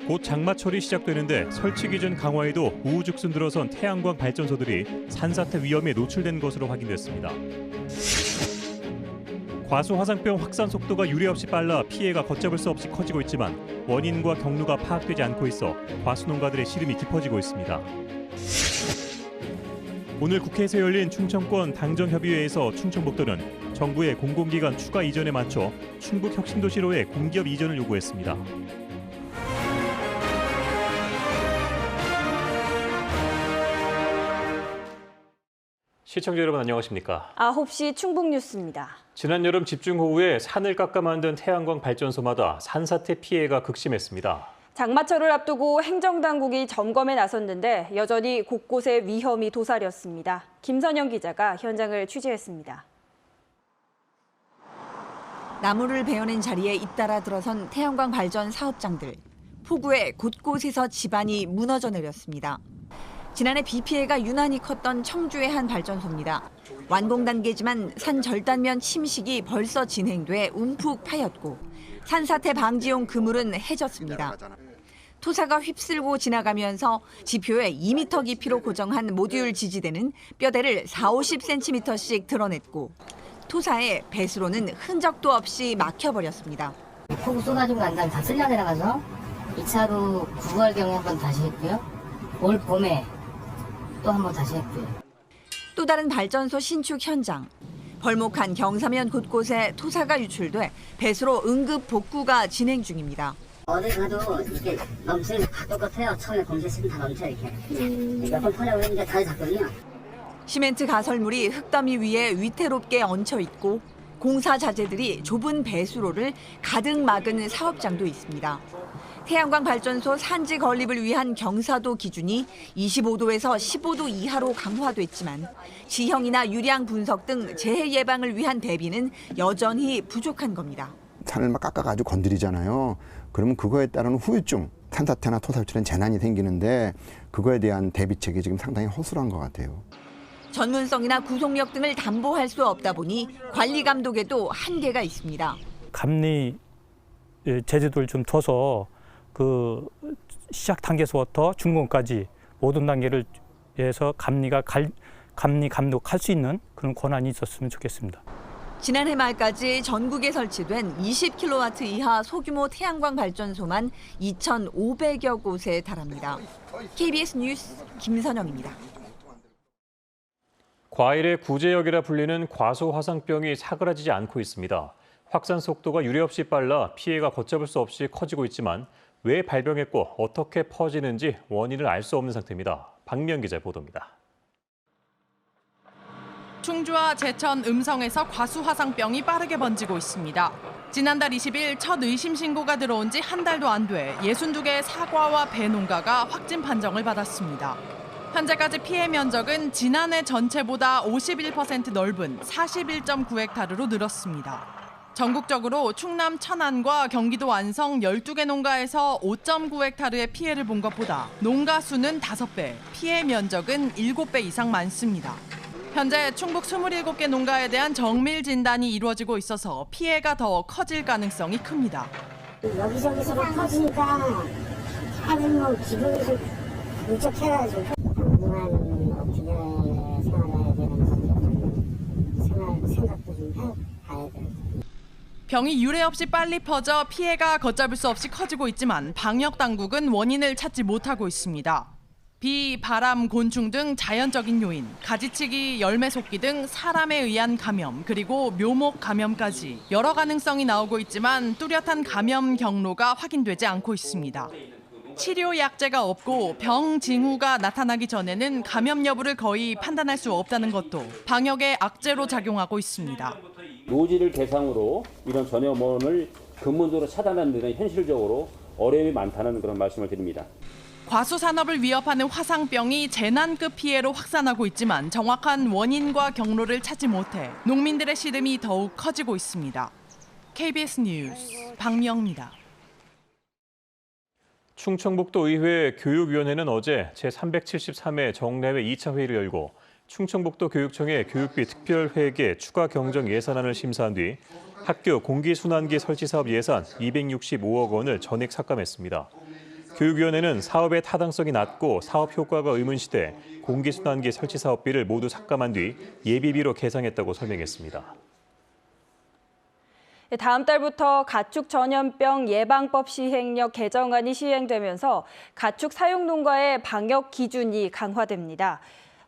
곧 장마철이 시작되는데 설치 기준 강화에도 우후죽순 들어선 태양광 발전소들이 산사태 위험에 노출된 것으로 확인됐습니다. 과수 화상병 확산 속도가 유례 없이 빨라 피해가 걷잡을 수 없이 커지고 있지만 원인과 경로가 파악되지 않고 있어 과수 농가들의 시름이 깊어지고 있습니다. 오늘 국회에서 열린 충청권 당정협의회에서 충청북도는 정부의 공공기관 추가 이전에 맞춰 충북 혁신도시로의 공기업 이전을 요구했습니다. 시청자 여러분 안녕하십니까? 9시 충북 뉴스입니다. 지난 여름 집중호우에 산을 깎아 만든 태양광 발전소마다 산사태 피해가 극심했습니다. 장마철을 앞두고 행정당국이 점검에 나섰는데 여전히 곳곳에 위험이 도사렸습니다. 김선영 기자가 현장을 취재했습니다. 나무를 베어낸 자리에 잇따라 들어선 태양광 발전 사업장들. 폭우에 곳곳에서 지반이 무너져 내렸습니다. 지난해 비 피해가 유난히 컸던 청주의 한 발전소입니다. 완공 단계지만 산 절단면 침식이 벌써 진행돼 움푹 파였고 산사태 방지용 그물은 해졌습니다. 토사가 휩쓸고 지나가면서 지표에 2m 깊이로 고정한 모듈 지지대는 뼈대를 40-50cm씩 드러냈고 토사에 배수로는 흔적도 없이 막혀버렸습니다. 폭우 쏟아지고 난 다음에 다 쓸려 내려가서 2차로 9월경에 한번 다시 했고요. 올 봄에 또 한 번 다시 했고요. 또 다른 발전소 신축 현장. 벌목한 경사면 곳곳에 토사가 유출돼 배수로 응급 복구가 진행 중입니다. 어디 가도 이렇게 넘치는 다 똑같아요. 처음에 공시했으면 다 넘쳐 이렇게. 몇 번 터냐고 했는데 다 잡거든요. 시멘트 가설물이 흙더미 위에 위태롭게 얹혀 있고 공사 자재들이 좁은 배수로를 가득 막은 사업장도 있습니다. 태양광 발전소 산지 건립을 위한 경사도 기준이 25도에서 15도 이하로 강화됐지만 지형이나 유량 분석 등 재해 예방을 위한 대비는 여전히 부족한 겁니다. 산을 막 깎아가지고 건드리잖아요. 그러면 그거에 따른 후유증, 산사태나 토사 유출은 재난이 생기는데 그거에 대한 대비책이 지금 상당히 허술한 것 같아요. 전문성이나 구속력 등을 담보할 수 없다 보니 관리 감독에도 한계가 있습니다. 감리 제재도를 좀 둬서 그 시작 단계에서부터 준공까지 모든 단계를 해서 감리 감독할 수 있는 그런 권한이 있었으면 좋겠습니다. 지난해 말까지 전국에 설치된 20kW 이하 소규모 태양광 발전소만 2,500여 곳에 달합니다. KBS 뉴스 김선영입니다. 과일의 구제역이라 불리는 과수 화상병이 사그라지지 않고 있습니다. 확산 속도가 유례없이 빨라 피해가 걷잡을 수 없이 커지고 있지만 왜 발병했고 어떻게 퍼지는지 원인을 알 수 없는 상태입니다. 박미연 기자의 보도입니다. 충주와 제천, 음성에서 과수 화상병이 빠르게 번지고 있습니다. 지난달 20일 첫 의심 신고가 들어온 지 한 달도 안 돼 62개의 사과와 배 농가가 확진 판정을 받았습니다. 현재까지 피해 면적은 지난해 전체보다 51% 넓은 41.9헥타르로 늘었습니다. 전국적으로 충남 천안과 경기도 안성 12개 농가에서 5.9헥타르의 피해를 본 것보다 농가 수는 5배, 피해 면적은 7배 이상 많습니다. 현재 충북 27개 농가에 대한 정밀 진단이 이루어지고 있어서 피해가 더 커질 가능성이 큽니다. 여기저기서 막 퍼지니까 다들 뭐 기분이 좀 울적해가지고 그동안 어떻게 생활해야 되는지 생각도 좀 해봐야 돼요. 병이 유례 없이 빨리 퍼져 피해가 걷잡을 수 없이 커지고 있지만 방역 당국은 원인을 찾지 못하고 있습니다. 비, 바람, 곤충 등 자연적인 요인, 가지치기, 열매 속기 등 사람에 의한 감염, 그리고 묘목 감염까지 여러 가능성이 나오고 있지만 뚜렷한 감염 경로가 확인되지 않고 있습니다. 치료 약제가 없고 병 징후가 나타나기 전에는 감염 여부를 거의 판단할 수 없다는 것도 방역의 악재로 작용하고 있습니다. 노지를 대상으로 이런 전염원을 근본적으로 차단하는 데는 현실적으로 어려움이 많다는 그런 말씀을 드립니다. 과수 산업을 위협하는 화상병이 재난급 피해로 확산하고 있지만 정확한 원인과 경로를 찾지 못해 농민들의 시름이 더욱 커지고 있습니다. KBS 뉴스 박미영입니다. 충청북도 의회 교육위원회는 어제 제373회 정례회 2차 회의를 열고 충청북도 교육청의 교육비 특별회계 추가 경정 예산안을 심사한 뒤 학교 공기순환기 설치 사업 예산 265억 원을 전액 삭감했습니다. 교육위원회는 사업의 타당성이 낮고 사업 효과가 의문시돼 공기순환기 설치 사업비를 모두 삭감한 뒤 예비비로 계상했다고 설명했습니다. 다음 달부터 가축 전염병 예방법 시행령 개정안이 시행되면서 가축 사육 농가의 방역 기준이 강화됩니다.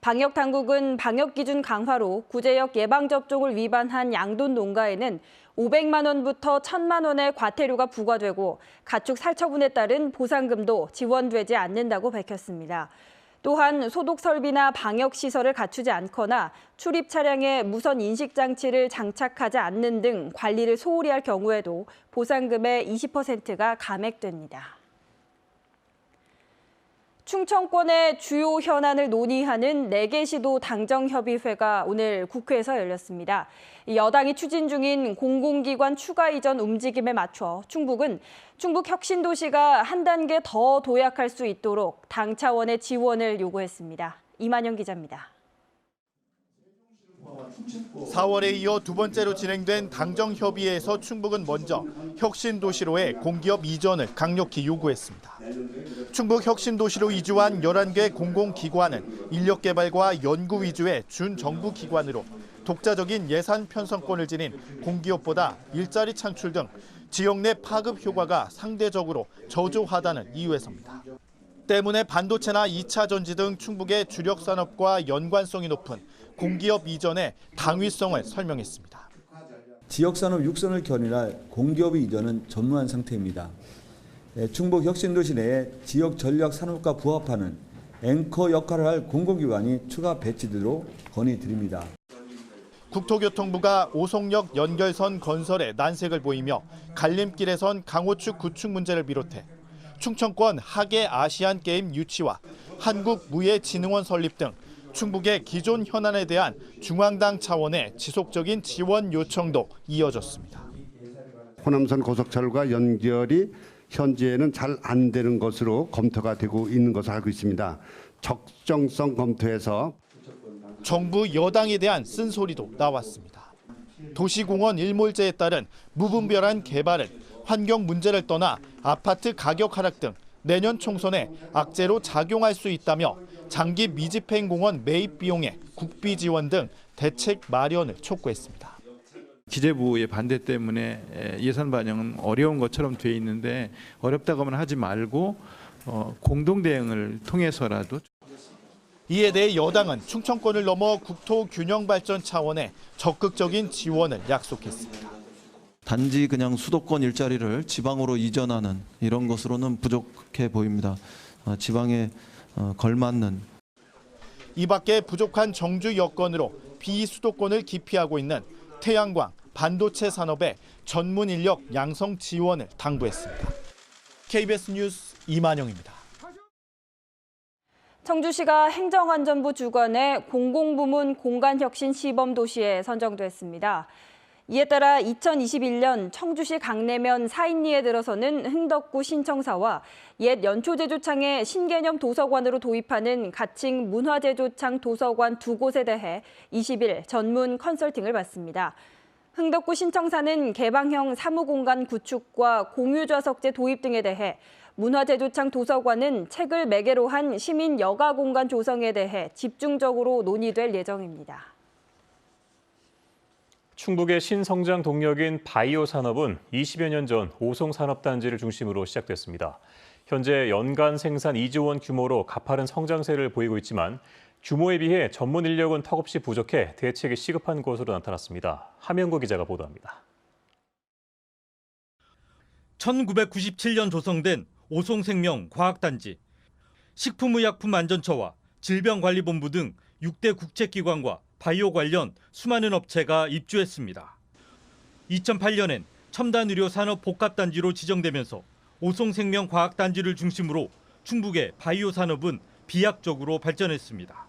방역 당국은 방역 기준 강화로 구제역 예방 접종을 위반한 양돈 농가에는 500만 원부터 1,000만 원의 과태료가 부과되고 가축 살처분에 따른 보상금도 지원되지 않는다고 밝혔습니다. 또한 소독 설비나 방역 시설을 갖추지 않거나 출입 차량에 무선 인식 장치를 장착하지 않는 등 관리를 소홀히 할 경우에도 보상금의 20%가 감액됩니다. 충청권의 주요 현안을 논의하는 4개 시도 당정협의회가 오늘 국회에서 열렸습니다. 여당이 추진 중인 공공기관 추가 이전 움직임에 맞춰 충북은 충북혁신도시가 한 단계 더 도약할 수 있도록 당 차원의 지원을 요구했습니다. 이만영 기자입니다. 4월에 이어 두 번째로 진행된 당정협의회에서 충북은 먼저 혁신도시로의 공기업 이전을 강력히 요구했습니다. 충북 혁신도시로 이주한 11개 공공기관은 인력개발과 연구 위주의 준정부 기관으로 독자적인 예산 편성권을 지닌 공기업보다 일자리 창출 등 지역 내 파급 효과가 상대적으로 저조하다는 이유에서입니다. 때문에 반도체나 2차 전지 등 충북의 주력 산업과 연관성이 높은 공기업 이전의 당위성을 설명했습니다. 지역산업 육선을 견인할 공기업 이전은 전무한 상태입니다. 충북 혁신도시 내에 지역 전략 산업과 부합하는 앵커 역할을 할 공공기관이 추가 배치되도록 건의드립니다. 국토교통부가 오송역 연결선 건설에 난색을 보이며 갈림길에선 강호축 구축 문제를 비롯해 충청권 하계 아시안게임 유치와 한국무예진흥원 설립 등 충북의 기존 현안에 대한 중앙당 차원의 지속적인 지원 요청도 이어졌습니다. 호남선 고속철과 연결이 현재는 잘 안 되는 것으로 검토가 되고 있는 것을 알고 있습니다. 적정성 검토에서 정부 여당에 대한 쓴소리도 나왔습니다. 도시공원 일몰제에 따른 무분별한 개발은 환경 문제를 떠나 아파트 가격 하락 등 내년 총선에 악재로 작용할 수 있다며 장기 미집행 공원 매입 비용의 국비 지원 등 대책 마련을 촉구했습니다. 기재부의 반대 때문에 예산 반영은 어려운 것처럼 돼 있는데 어렵다고만 하지 말고 공동 대응을 통해서라도. 이에 대해 여당은 충청권을 넘어 국토 균형 발전 차원의 적극적인 지원을 약속했습니다. 단지 그냥 수도권 일자리를 지방으로 이전하는 이런 것으로는 부족해 보입니다. 지방에 걸맞는. 이 밖에 부족한 정주 여건으로 비수도권을 기피하고 있는 태양광, 반도체 산업의 전문 인력 양성 지원을 당부했습니다. KBS 뉴스 이만영입니다. 청주시가 행정안전부 주관의 공공부문 공간혁신 시범도시에 선정됐습니다. 이에 따라 2021년 청주시 강내면 사인리에 들어서는 흥덕구 신청사와 옛 연초제조창의 신개념 도서관으로 도입하는 가칭 문화제조창 도서관 두 곳에 대해 20일 전문 컨설팅을 받습니다. 흥덕구 신청사는 개방형 사무공간 구축과 공유좌석제 도입 등에 대해 문화제조창 도서관은 책을 매개로 한 시민 여가 공간 조성에 대해 집중적으로 논의될 예정입니다. 충북의 신성장 동력인 바이오 산업은 20여 년 전 오송산업단지를 중심으로 시작됐습니다. 현재 연간 생산 2조 원 규모로 가파른 성장세를 보이고 있지만 규모에 비해 전문 인력은 턱없이 부족해 대책이 시급한 것으로 나타났습니다. 하명구 기자가 보도합니다. 1997년 조성된 오송생명 과학단지, 식품의약품안전처와 질병관리본부 등 6대 국책기관과 바이오 관련 수많은 업체가 입주했습니다. 2008년엔 첨단의료 산업 복합단지로 지정되면서 오송생명 과학단지를 중심으로 충북의 바이오 산업은 비약적으로 발전했습니다.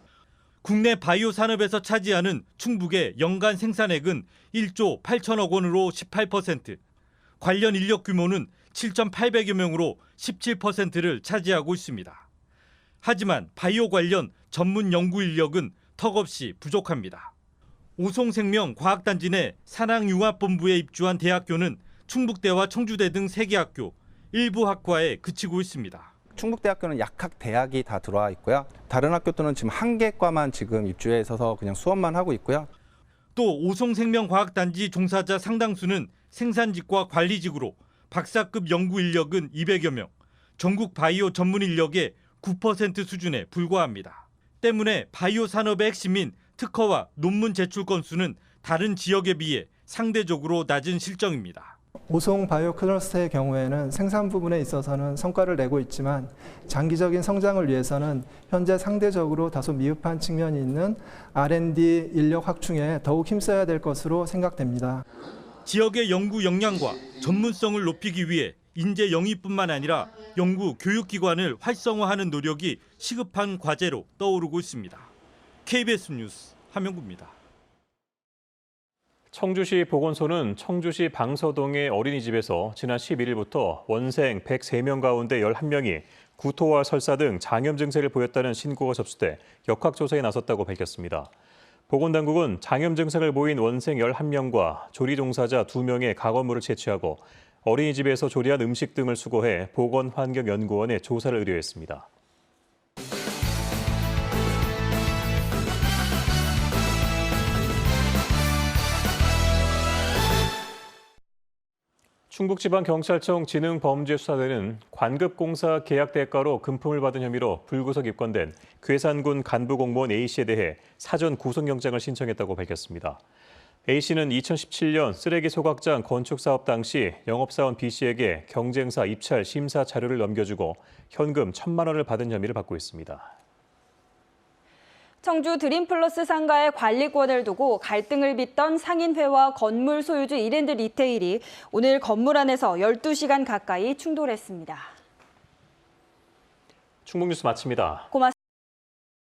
국내 바이오 산업에서 차지하는 충북의 연간 생산액은 1조 8천억 원으로 18%, 관련 인력 규모는 7,800여 명으로 17%를 차지하고 있습니다. 하지만 바이오 관련 전문 연구 인력은 턱없이 부족합니다. 오송생명 과학단지 내 산학융합본부에 입주한 대학교는 충북대와 청주대 등 3개 학교, 일부 학과에 그치고 있습니다. 충북대학교는 약학 대학이 다 들어와 있고요. 다른 학교들은 지금 한 개 과만 지금 입주해 있어서 그냥 수업만 하고 있고요. 또 오송생명과학단지 종사자 상당수는 생산직과 관리직으로 박사급 연구 인력은 200여 명, 전국 바이오 전문 인력의 9% 수준에 불과합니다. 때문에 바이오 산업의 핵심인 특허와 논문 제출 건수는 다른 지역에 비해 상대적으로 낮은 실정입니다. 오송 바이오 클러스터의 경우에는 생산 부분에 있어서는 성과를 내고 있지만 장기적인 성장을 위해서는 현재 상대적으로 다소 미흡한 측면이 있는 R&D 인력 확충에 더욱 힘써야 될 것으로 생각됩니다. 지역의 연구 역량과 전문성을 높이기 위해 인재 영입뿐만 아니라 연구 교육기관을 활성화하는 노력이 시급한 과제로 떠오르고 있습니다. KBS 뉴스 함영구입니다. 청주시 보건소는 청주시 방서동의 어린이집에서 지난 11일부터 원생 103명 가운데 11명이 구토와 설사 등 장염 증세를 보였다는 신고가 접수돼 역학조사에 나섰다고 밝혔습니다. 보건당국은 장염 증상을 보인 원생 11명과 조리 종사자 2명의 가건물을 채취하고 어린이집에서 조리한 음식 등을 수거해 보건환경연구원에 조사를 의뢰했습니다. 충북지방경찰청 지능범죄수사대는 관급공사 계약 대가로 금품을 받은 혐의로 불구속 입건된 괴산군 간부 공무원 A씨에 대해 사전 구속영장을 신청했다고 밝혔습니다. A씨는 2017년 쓰레기 소각장 건축 사업 당시 영업사원 B씨에게 경쟁사 입찰 심사 자료를 넘겨주고 현금 1,000만 원을 받은 혐의를 받고 있습니다. 청주 드림플러스 상가의 관리권을 두고 갈등을 빚던 상인회와 건물 소유주 이랜드 리테일이 오늘 건물 안에서 12시간 가까이 충돌했습니다. 충북뉴스 마칩니다. 고맙습니다.